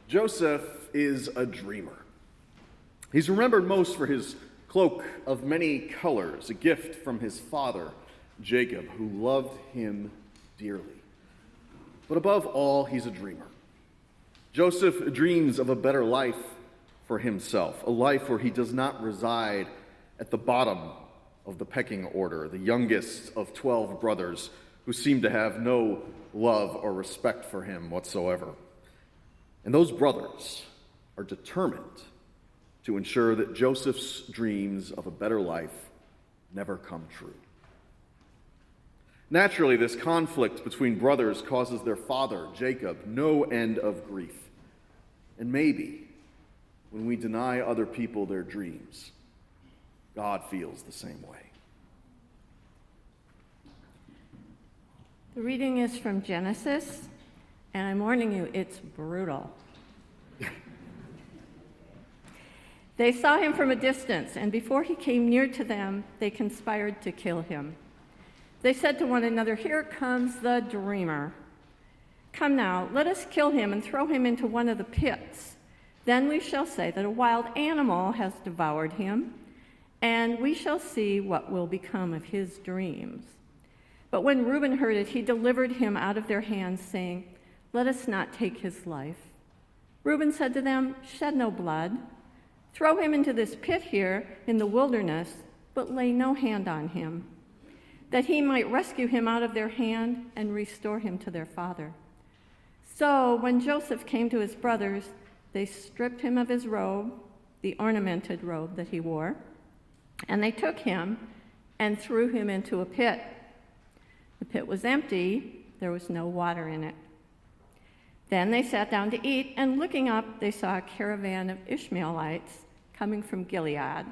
Joseph is a dreamer. He's remembered most for his cloak of many colors, a gift from his father, Jacob, who loved him dearly. But above all, he's a dreamer. Joseph dreams of a better life for himself, a life where he does not reside at the bottom of the pecking order, the youngest of 12 brothers who seem to have no love or respect for him whatsoever. And those brothers are determined to ensure that Joseph's dreams of a better life never come true. Naturally, this conflict between brothers causes their father, Jacob, no end of grief. And maybe when we deny other people their dreams, God feels the same way. The reading is from Genesis, and I'm warning you, it's brutal. They saw him from a distance, and before he came near to them, they conspired to kill him. They said to one another, "Here comes the dreamer. Come now, let us kill him and throw him into one of the pits. Then we shall say that a wild animal has devoured him, and we shall see what will become of his dreams." But when Reuben heard it, he delivered him out of their hands, saying, "Let us not take his life." Reuben said to them, "Shed no blood. Throw him into this pit here in the wilderness, but lay no hand on him, that he might rescue him out of their hand and restore him to their father." So when Joseph came to his brothers, they stripped him of his robe, the ornamented robe that he wore, and they took him and threw him into a pit. The pit was empty, there was no water in it. Then they sat down to eat, and looking up, they saw a caravan of Ishmaelites coming from Gilead,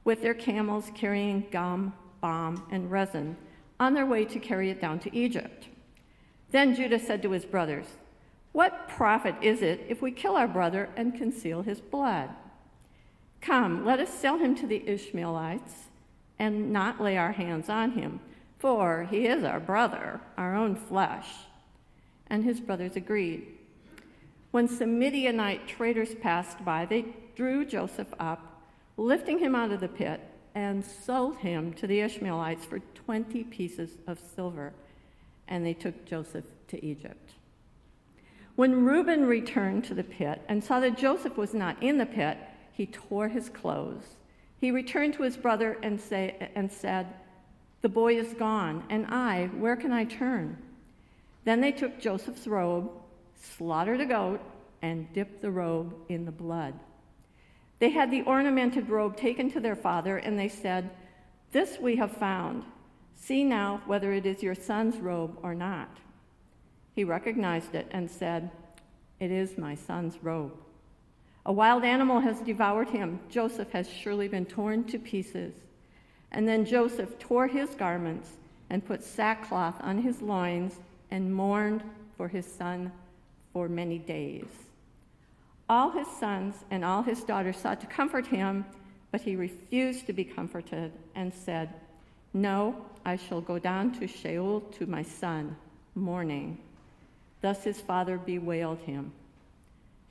with their camels carrying gum, balm, and resin, on their way to carry it down to Egypt. Then Judah said to his brothers, "What profit is it if we kill our brother and conceal his blood? Come, let us sell him to the Ishmaelites and not lay our hands on him, for he is our brother, our own flesh." And his brothers agreed. When some Midianite traders passed by, they drew Joseph up, lifting him out of the pit, and sold him to the Ishmaelites for 20 pieces of silver. And they took Joseph to Egypt. When Reuben returned to the pit and saw that Joseph was not in the pit, he tore his clothes. He returned to his brother and said, "The boy is gone, and where can I turn?" Then they took Joseph's robe, slaughtered a goat, and dipped the robe in the blood. They had the ornamented robe taken to their father, and they said, "This we have found. See now whether it is your son's robe or not." He recognized it and said, "It is my son's robe. A wild animal has devoured him. Joseph has surely been torn to pieces." And then Joseph tore his garments and put sackcloth on his loins and mourned for his son for many days. All his sons and all his daughters sought to comfort him, but he refused to be comforted and said, "No, I shall go down to Sheol to my son, mourning." Thus his father bewailed him.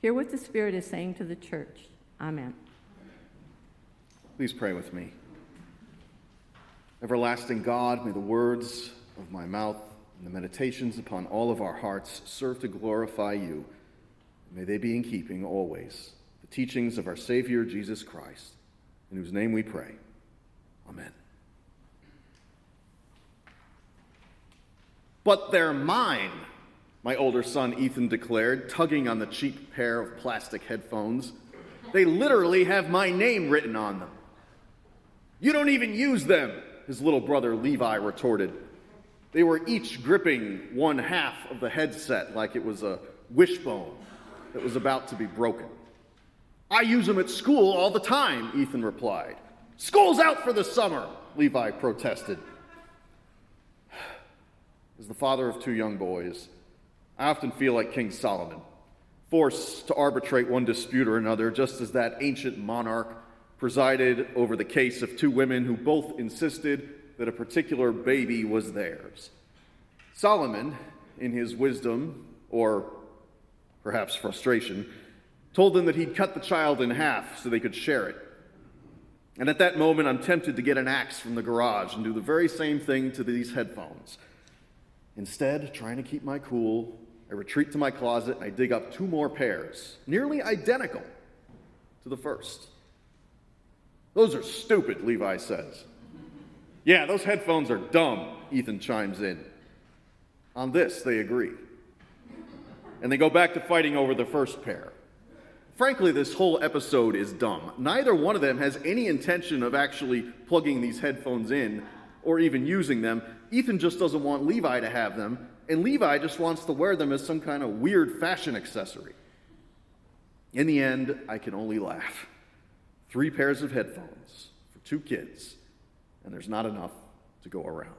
Hear what the Spirit is saying to the church. Amen. Please pray with me. Everlasting God, may the words of my mouth and the meditations upon all of our hearts serve to glorify you. May they be in keeping always the teachings of our Savior, Jesus Christ, in whose name we pray. Amen. "But they're mine," my older son Ethan declared, tugging on the cheap pair of plastic headphones. "They literally have my name written on them." "You don't even use them," his little brother Levi retorted. They were each gripping one half of the headset like it was a wishbone that was about to be broken. "I use them at school all the time," Ethan replied. "School's out for the summer," Levi protested. As the father of two young boys, I often feel like King Solomon, forced to arbitrate one dispute or another, just as that ancient monarch presided over the case of two women who both insisted that a particular baby was theirs. Solomon, in his wisdom, or perhaps frustration, told them that he'd cut the child in half so they could share it. And at that moment, I'm tempted to get an axe from the garage and do the very same thing to these headphones. Instead, trying to keep my cool, I retreat to my closet and I dig up 2 more pairs, nearly identical to the first. "Those are stupid," Levi says. "Yeah, those headphones are dumb," Ethan chimes in. On this, they agree. And they go back to fighting over the first pair. Frankly, this whole episode is dumb. Neither one of them has any intention of actually plugging these headphones in or even using them. Ethan just doesn't want Levi to have them, and Levi just wants to wear them as some kind of weird fashion accessory. In the end, I can only laugh. 3 pairs of headphones for 2 kids, and there's not enough to go around.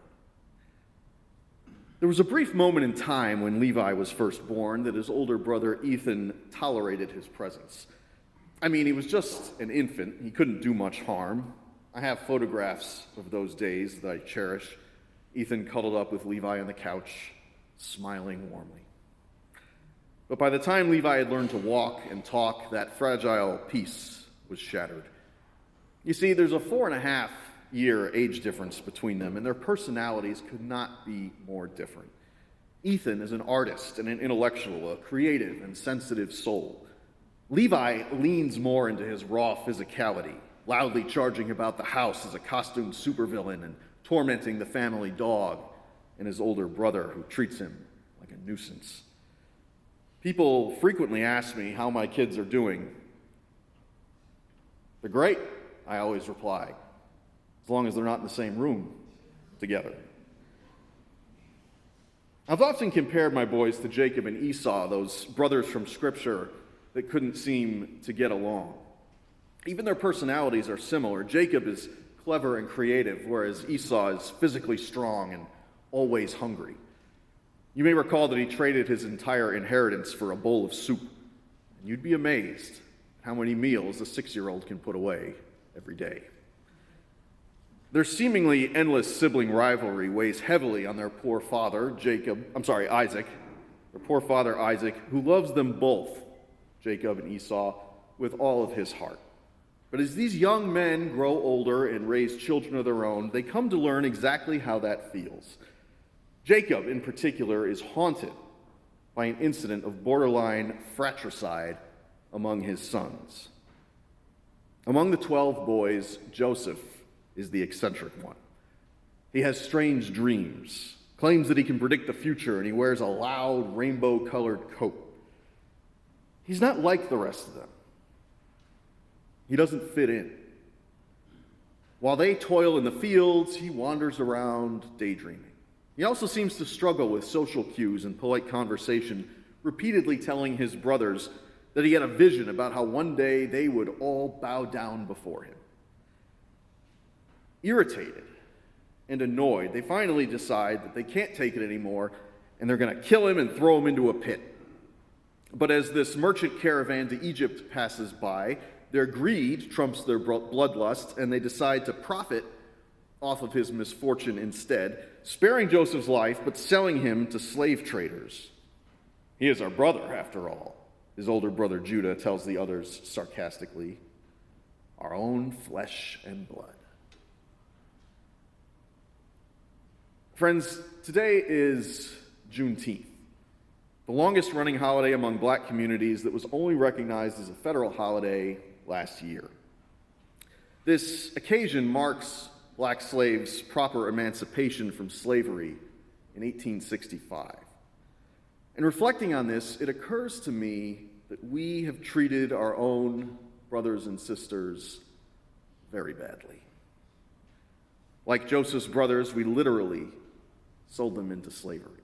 There was a brief moment in time when Levi was first born that his older brother Ethan tolerated his presence. I mean, he was just an infant. He couldn't do much harm. I have photographs of those days that I cherish. Ethan cuddled up with Levi on the couch, smiling warmly. But by the time Levi had learned to walk and talk, that fragile peace was shattered. You see, there's a 4.5-year age difference between them, and their personalities could not be more different. Ethan is an artist and an intellectual, a creative and sensitive soul. Levi leans more into his raw physicality, loudly charging about the house as a costumed supervillain and tormenting the family dog and his older brother, who treats him like a nuisance. People frequently ask me how my kids are doing. "They're great," I always reply, as long as they're not in the same room together. I've often compared my boys to Jacob and Esau, those brothers from Scripture that couldn't seem to get along. Even their personalities are similar. Jacob is clever and creative, whereas Esau is physically strong and always hungry. You may recall that he traded his entire inheritance for a bowl of soup, and you'd be amazed how many meals a 6-year-old can put away every day. Their seemingly endless sibling rivalry weighs heavily on their poor father, Isaac, their poor father Isaac, who loves them both, Jacob and Esau, with all of his heart. But as these young men grow older and raise children of their own, they come to learn exactly how that feels. Jacob, in particular, is haunted by an incident of borderline fratricide among his sons. Among the 12 boys, Joseph is the eccentric one. He has strange dreams, claims that he can predict the future, and he wears a loud, rainbow-colored coat. He's not like the rest of them. He doesn't fit in. While they toil in the fields, he wanders around daydreaming. He also seems to struggle with social cues and polite conversation, repeatedly telling his brothers that he had a vision about how one day they would all bow down before him. Irritated and annoyed, they finally decide that they can't take it anymore, and they're going to kill him and throw him into a pit. But as this merchant caravan to Egypt passes by, their greed trumps their bloodlust, and they decide to profit off of his misfortune instead, sparing Joseph's life but selling him to slave traders. He is our brother, after all, his older brother Judah tells the others sarcastically. Our own flesh and blood. Friends, today is Juneteenth, the longest running holiday among black communities that was only recognized as a federal holiday last year. This occasion marks black slaves' proper emancipation from slavery in 1865. And reflecting on this, it occurs to me that we have treated our own brothers and sisters very badly. Like Joseph's brothers, we literally sold them into slavery.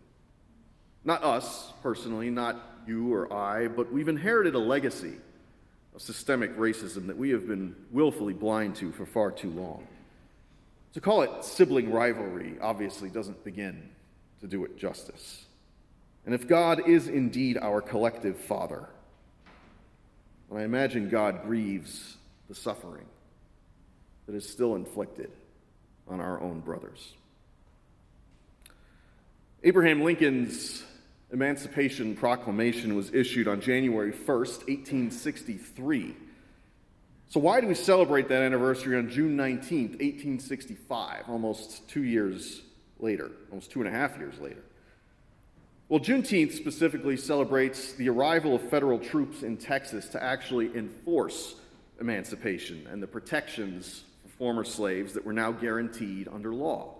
Not us, personally, not you or I, but we've inherited a legacy of systemic racism that we have been willfully blind to for far too long. To call it sibling rivalry obviously doesn't begin to do it justice. And if God is indeed our collective Father, then I imagine God grieves the suffering that is still inflicted on our own brothers. Abraham Lincoln's Emancipation Proclamation was issued on January 1st, 1863. So why do we celebrate that anniversary on June 19th, 1865, almost 2 years later, almost 2.5 years later? Well, Juneteenth specifically celebrates the arrival of federal troops in Texas to actually enforce emancipation and the protections for former slaves that were now guaranteed under law.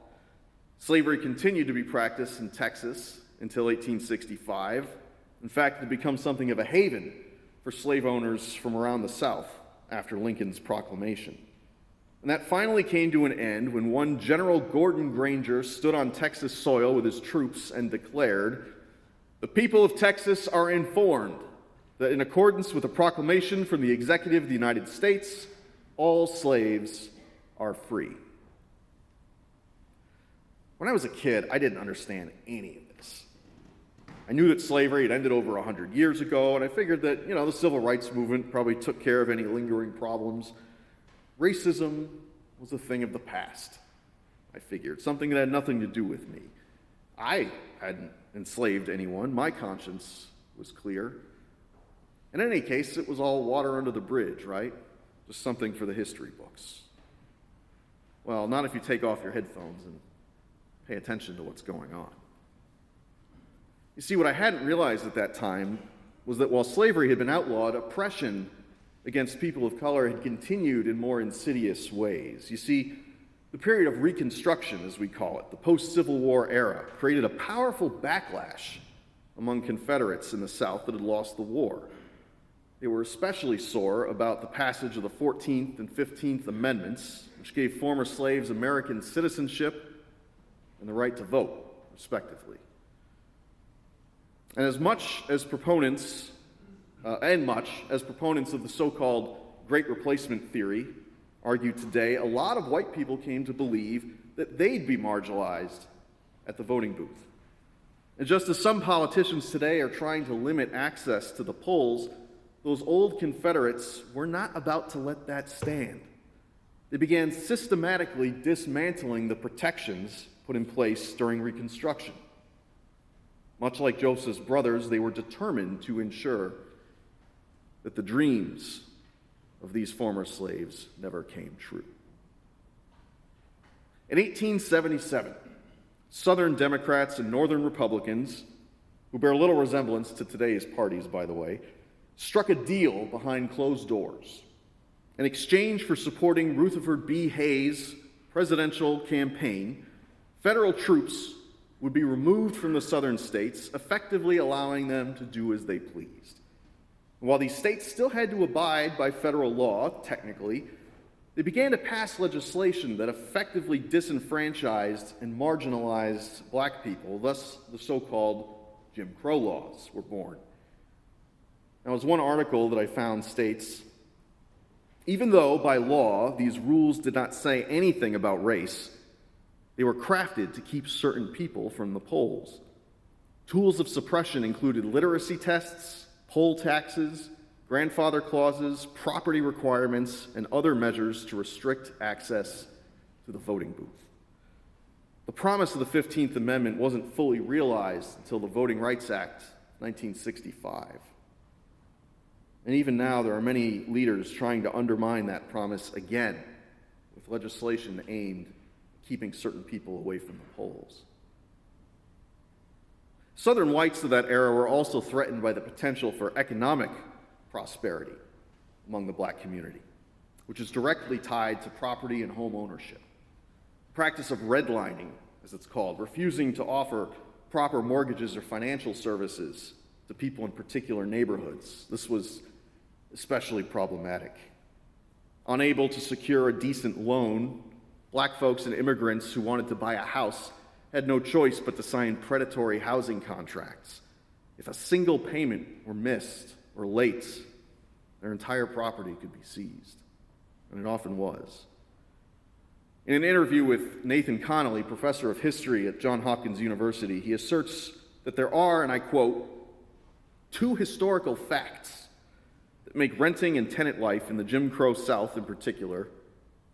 Slavery continued to be practiced in Texas until 1865. In fact, it became something of a haven for slave owners from around the South after Lincoln's proclamation. And that finally came to an end when one General Gordon Granger stood on Texas soil with his troops and declared, "The people of Texas are informed that in accordance with a proclamation from the Executive of the United States, all slaves are free." When I was a kid, I didn't understand any of this. I knew that slavery had ended over 100 years ago, and I figured that, the civil rights movement probably took care of any lingering problems. Racism was a thing of the past, I figured, something that had nothing to do with me. I hadn't enslaved anyone. My conscience was clear. In any case, it was all water under the bridge, right? Just something for the history books. Well, not if you take off your headphones and pay attention to what's going on. You see, what I hadn't realized at that time was that while slavery had been outlawed, oppression against people of color had continued in more insidious ways. You see, the period of Reconstruction, as we call it, the post-Civil War era, created a powerful backlash among Confederates in the South that had lost the war. They were especially sore about the passage of the 14th and 15th Amendments, which gave former slaves American citizenship and the right to vote, respectively. And much as proponents of the so-called Great Replacement theory argue today, a lot of white people came to believe that they'd be marginalized at the voting booth. And just as some politicians today are trying to limit access to the polls, those old Confederates were not about to let that stand. They began systematically dismantling the protections put in place during Reconstruction. Much like Joseph's brothers, they were determined to ensure that the dreams of these former slaves never came true. In 1877, Southern Democrats and Northern Republicans, who bear little resemblance to today's parties, by the way, struck a deal behind closed doors. In exchange for supporting Rutherford B. Hayes' presidential campaign, federal troops would be removed from the southern states, effectively allowing them to do as they pleased. While these states still had to abide by federal law, technically, they began to pass legislation that effectively disenfranchised and marginalized black people. Thus, the so-called Jim Crow laws were born. Now, as one article that I found states, even though by law these rules did not say anything about race, they were crafted to keep certain people from the polls. Tools of suppression included literacy tests, poll taxes, grandfather clauses, property requirements, and other measures to restrict access to the voting booth. The promise of the 15th Amendment wasn't fully realized until the Voting Rights Act, 1965. And even now, there are many leaders trying to undermine that promise again with legislation aimed at keeping certain people away from the polls. Southern whites of that era were also threatened by the potential for economic prosperity among the black community, which is directly tied to property and home ownership. The practice of redlining, as it's called, refusing to offer proper mortgages or financial services to people in particular neighborhoods. This was especially problematic. Unable to secure a decent loan, black folks and immigrants who wanted to buy a house had no choice but to sign predatory housing contracts. If a single payment were missed or late, their entire property could be seized, and it often was. In an interview with Nathan Connolly, professor of history at Johns Hopkins University, he asserts that there are, and I quote, two historical facts that make renting and tenant life in the Jim Crow South in particular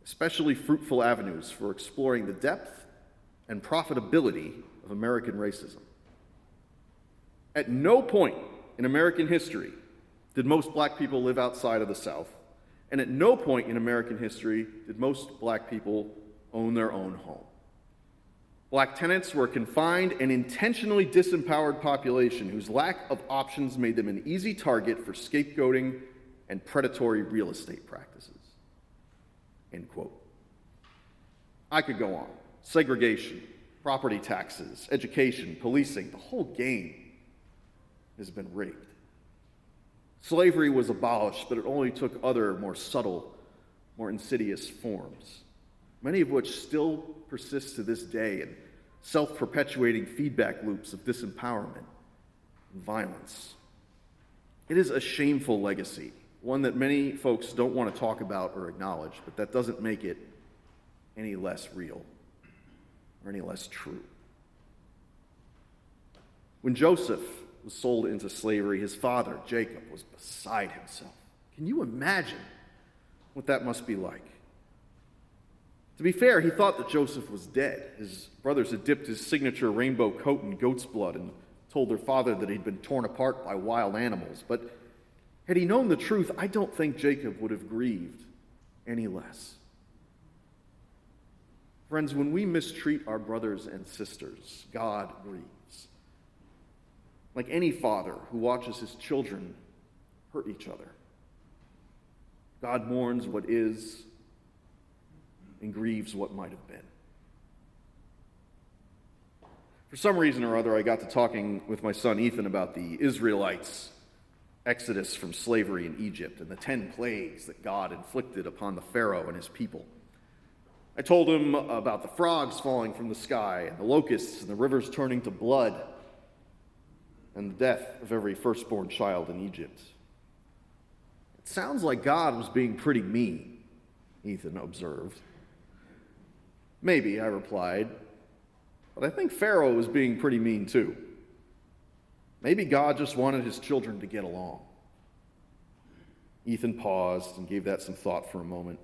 especially fruitful avenues for exploring the depth and profitability of American racism. At no point in American history did most black people live outside of the South, and at no point in American history did most black people own their own home. Black tenants were a confined and intentionally disempowered population whose lack of options made them an easy target for scapegoating and predatory real estate practices. End quote. I could go on. Segregation, property taxes, education, policing, the whole game has been rigged. Slavery was abolished, but it only took other, more subtle, more insidious forms, many of which still persist to this day in self-perpetuating feedback loops of disempowerment and violence. It is a shameful legacy, one that many folks don't want to talk about or acknowledge, but that doesn't make it any less real or any less true. When Joseph was sold into slavery, his father, Jacob, was beside himself. Can you imagine what that must be like? To be fair, he thought that Joseph was dead. His brothers had dipped his signature rainbow coat in goat's blood and told their father that he'd been torn apart by wild animals. But had he known the truth, I don't think Jacob would have grieved any less. Friends, when we mistreat our brothers and sisters, God grieves. Like any father who watches his children hurt each other, God mourns what is and grieves what might have been. For some reason or other, I got to talking with my son Ethan about the Israelites' exodus from slavery in Egypt and the 10 plagues that God inflicted upon the Pharaoh and his people. I told him about the frogs falling from the sky and the locusts and the rivers turning to blood and the death of every firstborn child in Egypt. It sounds like God was being pretty mean, Ethan observed. Maybe, I replied, but I think Pharaoh was being pretty mean too. Maybe God just wanted his children to get along. Ethan paused and gave that some thought for a moment.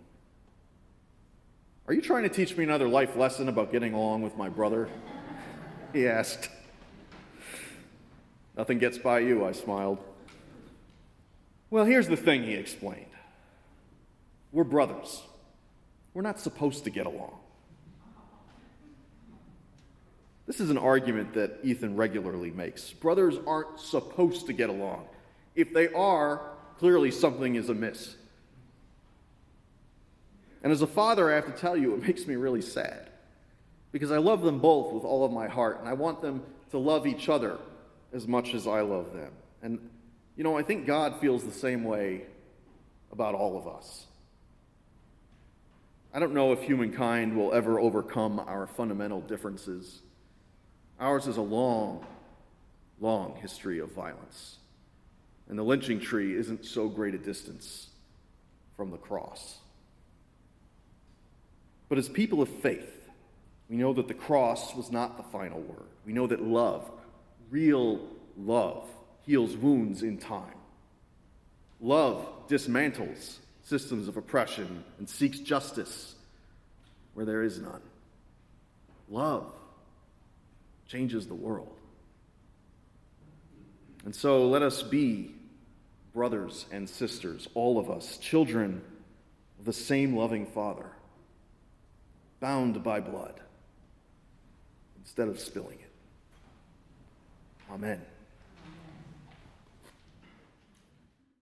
Are you trying to teach me another life lesson about getting along with my brother? He asked. Nothing gets by you, I smiled. Well, here's the thing, he explained. We're brothers. We're not supposed to get along. This is an argument that Ethan regularly makes. Brothers aren't supposed to get along. If they are, clearly something is amiss. And as a father, I have to tell you, it makes me really sad. Because I love them both with all of my heart, and I want them to love each other as much as I love them. And, I think God feels the same way about all of us. I don't know if humankind will ever overcome our fundamental differences. Ours is a long, long history of violence. And the lynching tree isn't so great a distance from the cross. But as people of faith, we know that the cross was not the final word. We know that love, real love, heals wounds in time. Love dismantles systems of oppression and seeks justice where there is none. Love changes the world. And so let us be brothers and sisters, all of us, children of the same loving Father, bound by blood instead of spilling it. Amen.